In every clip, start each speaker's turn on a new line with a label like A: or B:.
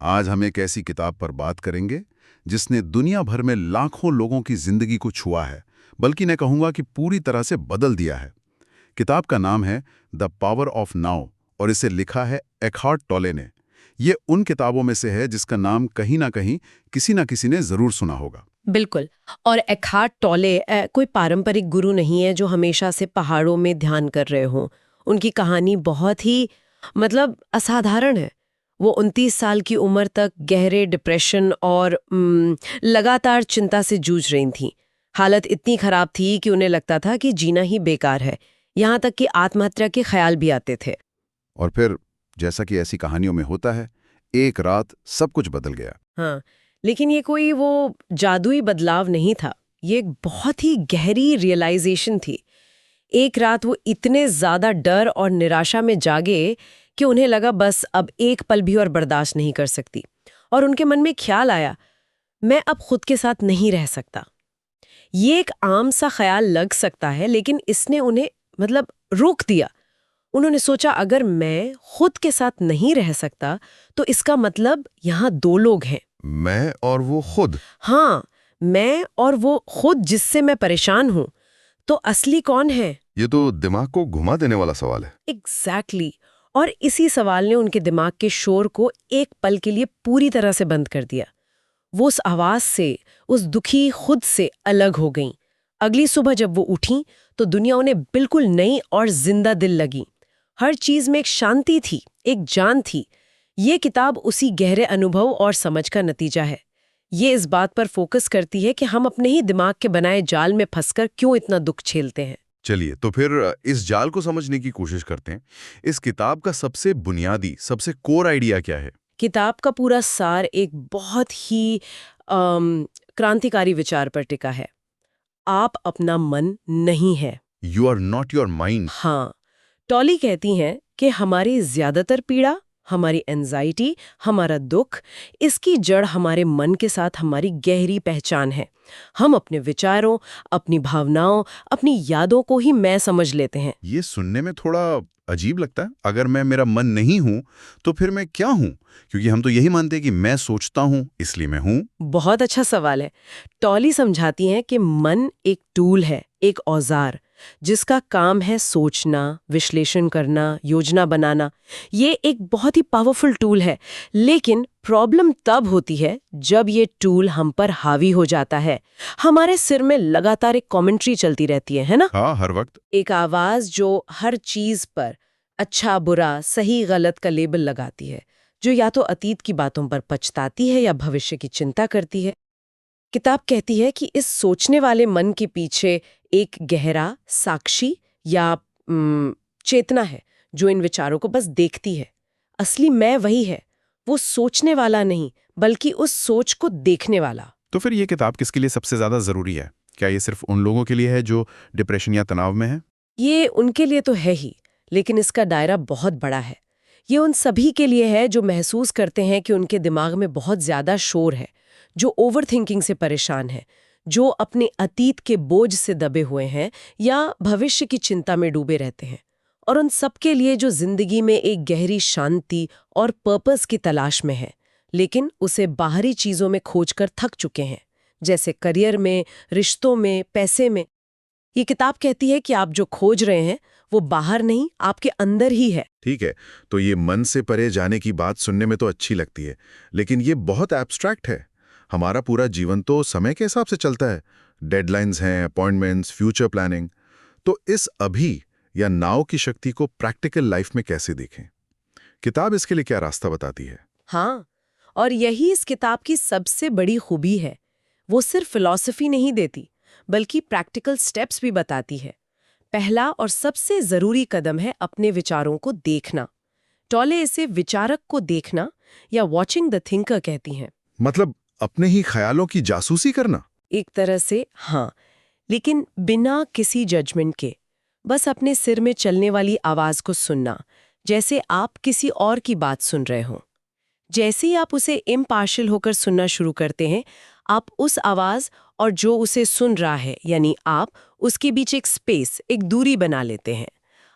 A: आज हम एक ऐसी किताब पर बात करेंगे जिसने दुनिया भर में लाखों लोगों की जिंदगी को छुआ है, बल्कि मैं कहूंगा कि पूरी तरह से बदल दिया है। किताब का नाम है द पावर ऑफ नाउ और इसे लिखा है एकहार्ट टोले ने। ये उन किताबों में से है जिसका नाम कहीं ना कहीं किसी ना किसी ने जरूर सुना होगा।
B: बिल्कुल। और एकहार्ट टोले कोई पारंपरिक गुरु नहीं है जो हमेशा से पहाड़ों में ध्यान कर रहे हों। उनकी कहानी बहुत ही असाधारण है। वो 29 साल की उम्र तक गहरे डिप्रेशन और लगातार चिंता से जूझ रही थीं। हालत इतनी खराब थी कि उन्हें लगता था कि जीना ही बेकार है। यहाँ तक कि आत्महत्या के ख्याल भी आते थे।
A: और फिर जैसा कि ऐसी कहानियों में होता है, एक रात सब कुछ बदल गया।
B: हाँ, लेकिन ये कोई वो जादुई बदलाव नहीं था। ये एक बहुत ही गहरी रियलाइजेशन थी। एक रात वो इतने ज्यादा डर और निराशा में जागे कि उन्हें लगा बस अब एक पल भी और बर्दाश्त नहीं कर सकती। और उनके मन में ख्याल आया, मैं अब खुद के साथ नहीं रह सकता। ये एक आम सा ख्याल लग सकता है, लेकिन इसने उन्हें रोक दिया। उन्होंने सोचा, अगर मैं खुद के साथ नहीं रह सकता तो इसका मतलब यहाँ दो लोग हैं।
A: मैं और वो खुद।
B: हाँ, मैं और वो खुद जिससे मैं परेशान हूं। तो असली कौन है?
A: ये तो दिमाग को घुमा देने वाला सवाल है।
B: एग्जैक्टली। और इसी सवाल ने उनके दिमाग के शोर को एक पल के लिए पूरी तरह से बंद कर दिया। वो उस आवाज से, उस दुखी खुद से अलग हो गईं। अगली सुबह जब वो उठी तो दुनिया उन्हें बिल्कुल नई और जिंदा दिल लगी। हर चीज में एक शांति थी, एक जान थी। ये किताब उसी गहरे अनुभव और समझ का नतीजा है। ये इस बात पर फोकस करती है कि हम अपने ही दिमाग के बनाए जाल में फंसकर क्यों इतना दुख झेलते हैं।
A: चलिए तो फिर इस जाल को समझने की कोशिश करते हैं। इस किताब का सबसे बुनियादी, सबसे कोर आइडिया क्या है?
B: किताब का पूरा सार एक बहुत ही क्रांतिकारी विचार पर टिका है। आप अपना मन नहीं है।
A: You are not your mind.
B: हाँ, टॉली कहती हैं कि हमारी ज्यादातर पीड़ा, हमारी एंजाइटी, हमारा दुख, इसकी जड़ हमारे मन के साथ हमारी गहरी पहचान है। हम अपने विचारों, अपनी भावनाओं, अपनी यादों को ही मैं समझ लेते हैं।
A: ये सुनने में थोड़ा अजीब लगता है। अगर मैं मेरा मन नहीं हूं तो फिर मैं क्या हूं? क्योंकि हम तो यही मानते हैं कि मैं सोचता हूं इसलिए मैं हूं।
B: बहुत अच्छा सवाल है। टॉली समझाती हैं कि मन एक टूल है, एक औजार, जिसका काम है सोचना, विश्लेषण करना, योजना बनाना। ये एक बहुत ही पावरफुल टूल है। लेकिन प्रॉब्लम तब होती है जब ये टूल हम पर हावी हो जाता है। हमारे सिर में लगातार एक कमेंट्री चलती रहती है ना?
A: हाँ, हर वक्त।
B: एक आवाज जो हर चीज पर अच्छा, बुरा, सही, गलत का लेबल लगाती है, जो या तो अतीत की बातों पर पछताती है या भविष्य की चिंता करती है। किताब कहती है कि इस सोचने वाले मन के पीछे एक गहरा साक्षी या चेतना है जो इन विचारों को बस देखती है। असली मैं वही है, वो सोचने वाला नहीं, बल्कि उस सोच को देखने वाला।
A: तो फिर ये किताब किसके लिए सबसे ज्यादा जरूरी है? क्या ये सिर्फ उन लोगों के लिए है जो डिप्रेशन या तनाव में है?
B: ये उनके लिए तो है ही, लेकिन इसका दायरा बहुत बड़ा है। ये उन सभी के लिए है जो महसूस करते हैं कि उनके दिमाग में बहुत ज्यादा शोर है, जो ओवर थिंकिंग से परेशान है, जो अपने अतीत के बोझ से दबे हुए हैं या भविष्य की चिंता में डूबे रहते हैं। और उन सबके लिए जो जिंदगी में एक गहरी शांति और पर्पस की तलाश में है, लेकिन उसे बाहरी चीजों में खोजकर थक चुके हैं, जैसे करियर में, रिश्तों में, पैसे में। ये किताब कहती है कि आप जो खोज रहे हैं वो बाहर नहीं, आपके अंदर ही है।
A: ठीक है, तो ये मन से परे जाने की बात सुनने में तो अच्छी लगती है, लेकिन ये बहुत एब्स्ट्रैक्ट है। हमारा पूरा जीवन तो समय के हिसाब से चलता है। डेडलाइंस हैं, अपॉइंटमेंट्स, फ्यूचर प्लानिंग। तो इस अभी या नाउ की शक्ति को प्रैक्टिकल लाइफ में कैसे देखें? किताब इसके लिए क्या रास्ता बताती है?
B: हाँ, और यही इस किताब की सबसे बड़ी खूबी है। वो सिर्फ फिलॉसफी नहीं देती, बल्कि प्रैक्टिकल स्टेप्स भी बताती है। पहला और सबसे जरूरी कदम है अपने विचारों को देखना। टॉले इसे विचारक को देखना या वॉचिंग द थिंकर कहती हैं।
A: मतलब अपने ही ख्यालों की जासूसी करना?
B: एक तरह से हाँ, लेकिन बिना किसी जजमेंट के। बस अपने सिर में चलने वाली आवाज को सुनना, जैसे आप किसी और की बात सुन रहे हो। जैसे ही आप उसे इम्पार्शियल होकर सुनना शुरू करते हैं, आप उस आवाज और जो उसे सुन रहा है यानी आप, उसके बीच एक स्पेस, एक दूरी बना लेते हैं।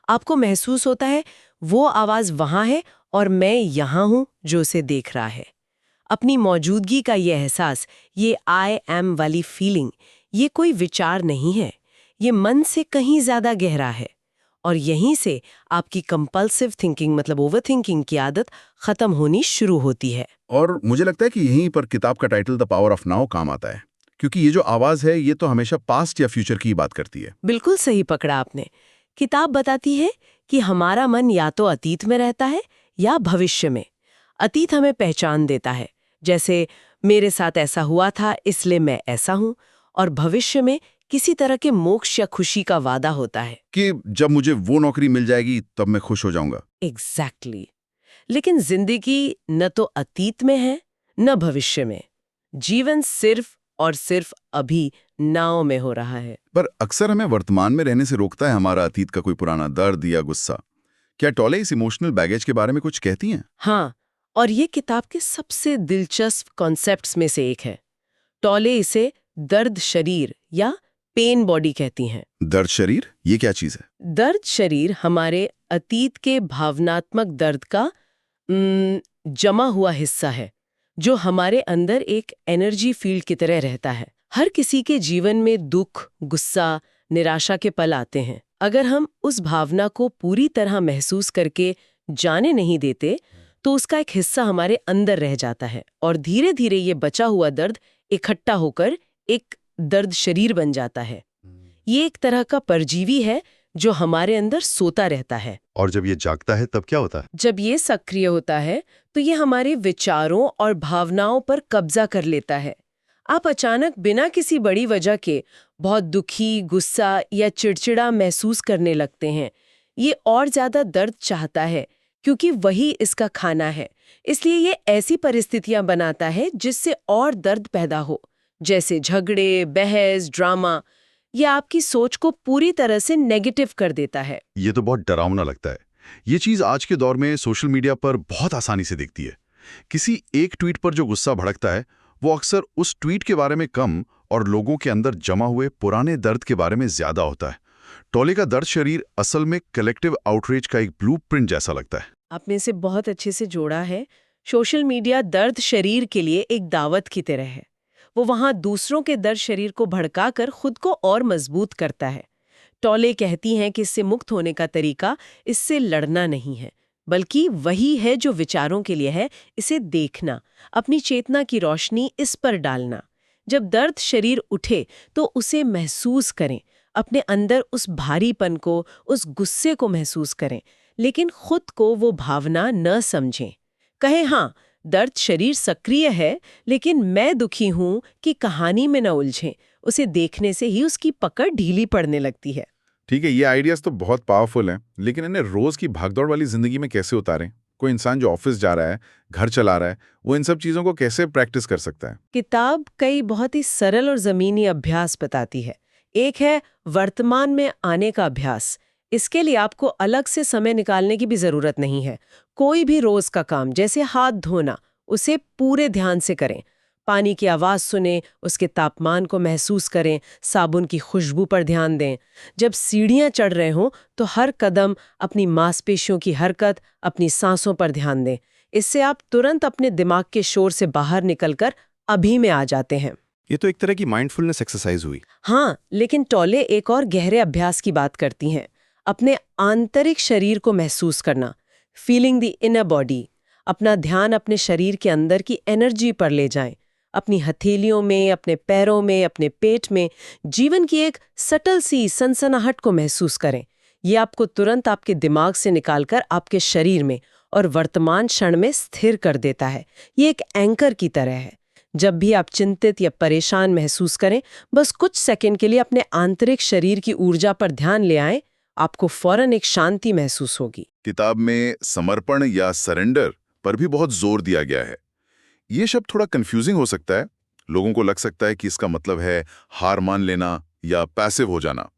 B: आपको महसूस होता है वो आवाज वहां है और मैं यहां हूं जो उसे देख रहा है। अपनी मौजूदगी का ये एहसास, ये आई एम वाली फीलिंग, ये कोई विचार नहीं है, ये मन से कहीं ज्यादा गहरा है। और यहीं से आपकी कंपल्सिव थिंकिंग मतलब ओवर थिंकिंग की आदत खत्म होनी शुरू होती है।
A: और मुझे लगता है कि यहीं पर किताब का title the power of now काम आता है, क्योंकि ये जो आवाज है ये तो हमेशा पास्ट या फ्यूचर की बात करती है।
B: बिल्कुल सही पकड़ा आपने। किताब बताती है कि हमारा मन या तो अतीत में रहता है या भविष्य में। अतीत हमें पहचान देता है, जैसे मेरे साथ ऐसा हुआ था इसलिए मैं ऐसा हूं, और भविष्य में किसी तरह के मोक्ष या खुशी का वादा होता है
A: कि जब मुझे वो नौकरी मिल जाएगी तब मैं खुश हो जाऊंगा।
B: एग्जैक्टली। लेकिन जिंदगी न तो अतीत में है न भविष्य में। जीवन सिर्फ और सिर्फ अभी नाव में हो रहा है।
A: पर अक्सर हमें वर्तमान में रहने से रोकता है हमारा अतीत का कोई पुराना दर्द या गुस्सा। क्या टॉले इस इमोशनल बैगेज के बारे में कुछ कहती हैं?
B: हाँ, और ये किताब के सबसे दिलचस्प कॉन्सेप्ट्स में से एक है। टॉले इसे दर्द शरीर या पेन बॉडी कहती हैं।
A: दर्द शरीर, ये क्या चीज है?
B: दर्द शरीर हमारे अतीत के भावनात्मक दर्द का जमा हुआ हिस्सा है, जो हमारे अंदर एक एनर्जी फील्ड की तरह रहता है। हर किसी के जीवन में दुख, गुस्सा, निराशा के पल आते हैं। अगर हम उस भावना को पूरी तरह महसूस करके जाने नहीं देते, तो उसका एक हिस्सा हमारे अंदर रह जाता है और धीरे धीरे ये बचा हुआ दर्द इकट्ठा होकर एक दर्द शरीर बन जाता है। ये एक तरह का परजीवी है जो हमारे अंदर सोता रहता है।
A: और जब ये जागता है तब क्या होता है?
B: जब ये सक्रिय होता है तो ये हमारे विचारों और भावनाओं पर कब्जा कर लेता है। आप अचानक बिना किसी बड़ी वजह के बहुत दुखी, गुस्सा या चिड़चिड़ा महसूस करने लगते हैं। ये और ज्यादा दर्द चाहता है क्योंकि वही इसका खाना है। इसलिए ये ऐसी परिस्थितियां बनाता है जिससे और दर्द पैदा हो, जैसे झगड़े, बहस, ड्रामा। ये आपकी सोच को पूरी तरह से नेगेटिव कर देता है।
A: ये तो बहुत डरावना लगता है। ये चीज आज के दौर में सोशल मीडिया पर बहुत आसानी से दिखती है। किसी एक ट्वीट पर जो गुस्सा भड़कता है वो अक्सर उस ट्वीट के बारे में कम और लोगों के अंदर जमा हुए पुराने दर्द के बारे में ज्यादा होता है। टॉले का दर्द शरीर असल में कलेक्टिव आउटरीच का एक ब्लूप्रिंट जैसा लगता है।
B: आपने इसे बहुत अच्छे से जोड़ा है। सोशल मीडिया दर्द शरीर के लिए एक दावत की तरह है। वो वहां दूसरों के दर्द शरीर को भड़काकर खुद को और मजबूत करता है। टॉले कहती हैं कि इससे मुक्त होने का तरीका इससे लड़ना नहीं है, बल्कि वही है जो विचारों के लिए है, इसे देखना, अपनी चेतना की रोशनी इस पर डालना। जब दर्द शरीर उठे तो उसे महसूस करें, अपने अंदर उस भारीपन को, उस गुस्से को महसूस करें, लेकिन खुद को वो भावना न समझें। कहें हाँ, दर्द शरीर सक्रिय है, लेकिन मैं दुखी हूं कि कहानी में न उलझें। उसे देखने से ही उसकी पकड़ ढीली पड़ने लगती है।
A: ठीक है, ये आइडियाज तो बहुत पावरफुल हैं, लेकिन इन्हें रोज की भागदौड़ वाली जिंदगी में कैसे उतारें? कोई इंसान जो ऑफिस जा रहा है, घर चला रहा है, वो इन सब चीजों को कैसे प्रैक्टिस कर सकता है?
B: किताब कई बहुत ही सरल और जमीनी अभ्यास बताती है। एक है वर्तमान में आने का अभ्यास। इसके लिए आपको अलग से समय निकालने की भी जरूरत नहीं है। कोई भी रोज का काम, जैसे हाथ धोना, उसे पूरे ध्यान से करें। पानी की आवाज सुनें, उसके तापमान को महसूस करें, साबुन की खुशबू पर ध्यान दें। जब सीढ़ियां चढ़ रहे हों तो हर कदम, अपनी मांसपेशियों की हरकत, अपनी सांसों पर ध्यान दें। इससे आप तुरंत अपने दिमाग के शोर से बाहर निकलकर अभी में आ जाते हैं।
A: ये तो एक तरह की माइंडफुलनेस एक्सरसाइज हुई।
B: हाँ, लेकिन टॉले एक और गहरे अभ्यास की बात करती हैं। अपने आंतरिक शरीर को महसूस करना, फीलिंग द इनर बॉडी। अपना ध्यान अपने शरीर के अंदर की एनर्जी पर ले जाएं, अपनी हथेलियों में, अपने पैरों में, अपने पेट में जीवन की एक सटल सी सनसनाहट को महसूस करें। ये आपको तुरंत आपके दिमाग से निकालकर आपके शरीर में और वर्तमान क्षण में स्थिर कर देता है। ये एक एंकर की तरह है। जब भी आप चिंतित या परेशान महसूस करें, बस कुछ सेकंड के लिए अपने आंतरिक शरीर की ऊर्जा पर ध्यान ले आएं, आपको फौरन एक शांति महसूस होगी।
A: किताब में समर्पण या सरेंडर पर भी बहुत जोर दिया गया है। ये शब्द थोड़ा कंफ्यूजिंग हो सकता है। लोगों को लग सकता है कि इसका मतलब है हार मान लेना या पैसिव हो जाना।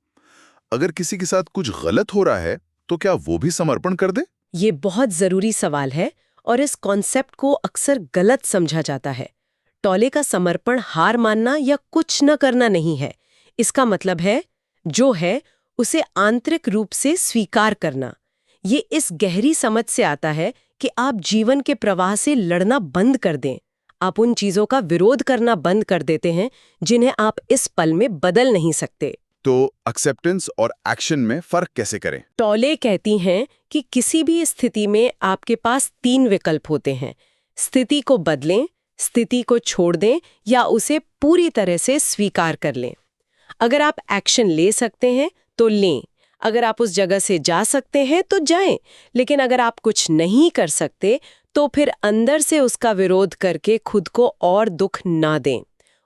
A: अगर किसी के साथ कुछ गलत हो रहा है तो क्या वो भी समर्पण कर दे?
B: ये बहुत जरूरी सवाल है और इस कॉन्सेप्ट को अक्सर गलत समझा जाता है। टॉले का समर्पण हार मानना या कुछ न करना नहीं है। इसका मतलब है जो है उसे आंतरिक रूप से स्वीकार करना। ये इस गहरी समझ से आता है कि आप जीवन के प्रवाह से लड़ना बंद कर दें, आप उन चीजों का विरोध करना बंद कर देते हैं जिन्हें आप इस पल में बदल नहीं सकते।
C: तो एक्सेप्टेंस और एक्शन में फर्क कैसे करें?
B: टॉले कहती हैं कि किसी भी स्थिति में आपके पास 3 विकल्प होते हैं। स्थिति को बदलें, स्थिति को छोड़ दें या उसे पूरी तरह से स्वीकार कर लें। अगर आप एक्शन ले सकते हैं तो लें, अगर आप उस जगह से जा सकते हैं तो जाएं, लेकिन अगर आप कुछ नहीं कर सकते तो फिर अंदर से उसका विरोध करके खुद को और दुख ना दें।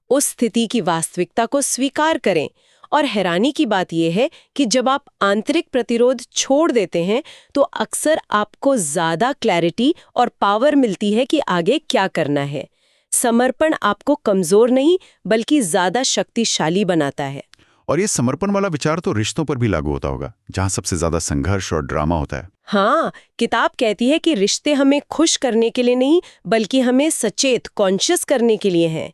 B: उस स्थिति की वास्तविकता को स्वीकार करें। और हैरानी की बात यह है कि जब आप आंतरिक प्रतिरोध छोड़ देते हैं तो अक्सर आपको ज्यादा क्लैरिटी और पावर मिलती है कि आगे क्या करना है। समर्पण आपको कमजोर नहीं बल्कि ज्यादा शक्तिशाली बनाता है।
C: और ये समर्पण वाला विचार तो रिश्तों पर भी लागू होता होगा, जहां सबसे ज्यादा संघर्ष और ड्रामा होता है।
B: हाँ, किताब कहती है कि रिश्ते हमें खुश करने के लिए नहीं बल्कि हमें सचेत कॉन्शियस करने के लिए हैं।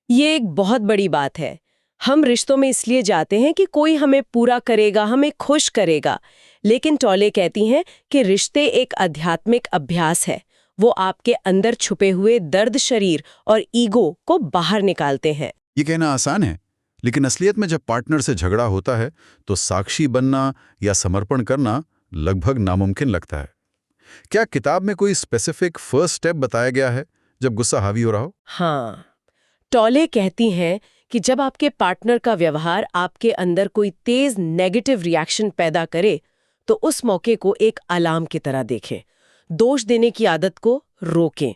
B: ये एक बहुत बड़ी बात है। हम रिश्तों में इसलिए जाते हैं कि कोई हमें पूरा करेगा, हमें खुश करेगा। लेकिन टॉले कहती हैं कि रिश्ते एक आध्यात्मिक अभ्यास है। वो आपके अंदर छुपे हुए दर्द शरीर और ईगो को बाहर निकालते हैं।
C: ये कहना आसान है, लेकिन असलियत में जब पार्टनर से झगड़ा होता है तो साक्षी बनना या समर्पण करना लगभग नामुमकिन लगता है। क्या किताब में कोई स्पेसिफिक फर्स्ट स्टेप बताया गया है जब गुस्सा हावी हो रहा हो?
B: हाँ, टॉले कहती हैं कि जब आपके पार्टनर का व्यवहार आपके अंदर कोई तेज नेगेटिव रिएक्शन पैदा करे तो उस मौके को एक अलार्म की तरह देखें। दोष देने की आदत को रोकें।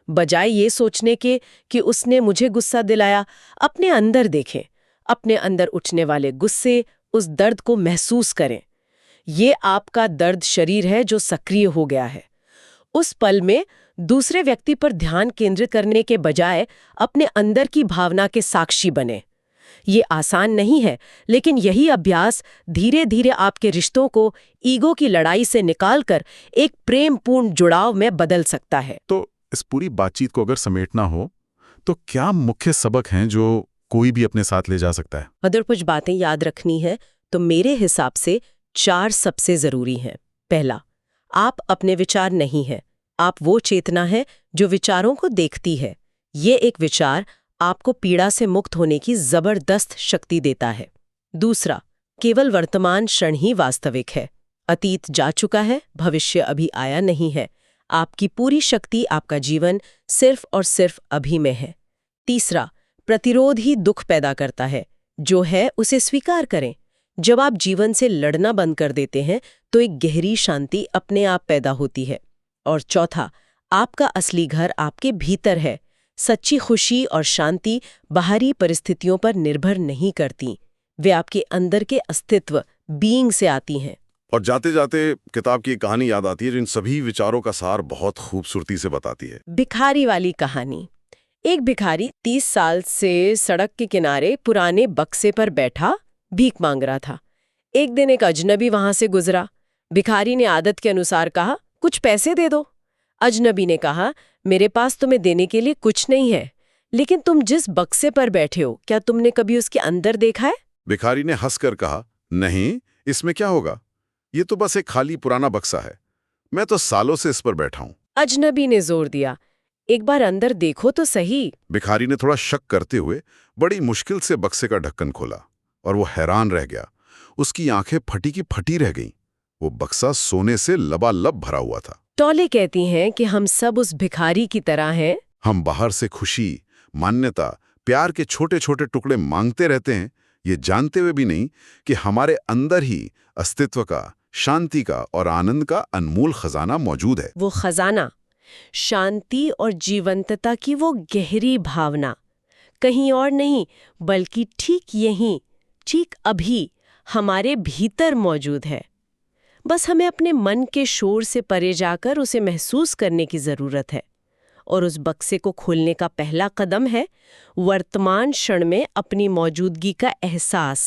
B: बजाय ये सोचने के कि उसने मुझे गुस्सा दिलाया, अपने अंदर देखें। अपने अंदर उठने वाले गुस्से, उस दर्द को महसूस करें। ये आपका दर्द शरीर है जो सक्रिय हो गया है। उस पल में दूसरे व्यक्ति पर ध्यान केंद्रित करने के बजाय अपने अंदर की भावना के साक्षी बने। ये आसान नहीं है, लेकिन यही अभ्यास धीरे धीरे आपके रिश्तों को ईगो की लड़ाई से निकालकर एक प्रेमपूर्ण जुड़ाव में बदल सकता है।
C: तो इस पूरी बातचीत को अगर समेटना हो तो क्या मुख्य सबक हैं जो कोई भी अपने साथ ले जा सकता है?
B: अगर कुछ बातें याद रखनी है तो मेरे हिसाब से 4 सबसे जरूरी हैं। पहला, आप अपने विचार नहीं हैं। आप वो चेतना है जो विचारों को देखती है। ये एक विचार आपको पीड़ा से मुक्त होने की जबरदस्त शक्ति देता है। दूसरा, केवल वर्तमान क्षण ही वास्तविक है। अतीत जा चुका है, भविष्य अभी आया नहीं है। आपकी पूरी शक्ति, आपका जीवन सिर्फ और सिर्फ अभी में है। तीसरा, प्रतिरोध ही दुख पैदा करता है। जो है उसे स्वीकार करें। जब आप जीवन से लड़ना बंद कर देते हैं तो एक गहरी शांति अपने आप पैदा होती है। और चौथा, आपका असली घर आपके भीतर है। सच्ची खुशी और शांति बाहरी परिस्थितियों पर निर्भर नहीं करती, वे आपके अंदर के अस्तित्व, बीइंग से आती हैं।
A: और जाते जाते किताब की एक कहानी याद आती है जो इन सभी विचारों का सार बहुत खूबसूरती से बताती है।
B: भिखारी वाली कहानी। एक भिखारी 30 साल से सड़क के किनारे पुराने बक्से पर बैठा भीख मांग रहा था। एक दिन एक अजनबी वहां से गुजरा। भिखारी ने आदत के अनुसार कहा, कुछ पैसे दे दो। अजनबी ने कहा, मेरे पास तुम्हें देने के लिए कुछ नहीं है, लेकिन तुम जिस बक्से पर बैठे हो क्या तुमने कभी उसके अंदर देखा है?
A: भिखारी ने हंसकर कहा, नहीं, इसमें क्या होगा, ये तो बस एक खाली पुराना बक्सा है, मैं तो सालों से इस पर बैठा हूं।
B: अजनबी ने जोर दिया, एक बार अंदर देखो तो सही।
A: भिखारी ने थोड़ा शक करते हुए बड़ी मुश्किल से बक्से का ढक्कन खोला और वो हैरान रह गया। उसकी आंखें फटी की फटी रह गईं। वो बक्सा सोने से लबालब भरा हुआ था।
B: टॉले कहती हैं कि हम सब उस भिखारी की तरह हैं।
A: हम बाहर से खुशी, मान्यता, प्यार के छोटे छोटे टुकड़े मांगते रहते हैं, ये जानते हुए भी नहीं कि हमारे अंदर ही अस्तित्व का, शांति का और आनंद का अनमोल खजाना मौजूद है।
B: वो खजाना, शांति और जीवंतता की वो गहरी भावना, कहीं और नहीं बल्कि ठीक यहीं, ठीक अभी हमारे भीतर मौजूद है। बस हमें अपने मन के शोर से परे जाकर उसे महसूस करने की जरूरत है। और उस बक्से को खोलने का पहला कदम है वर्तमान क्षण में अपनी मौजूदगी का एहसास।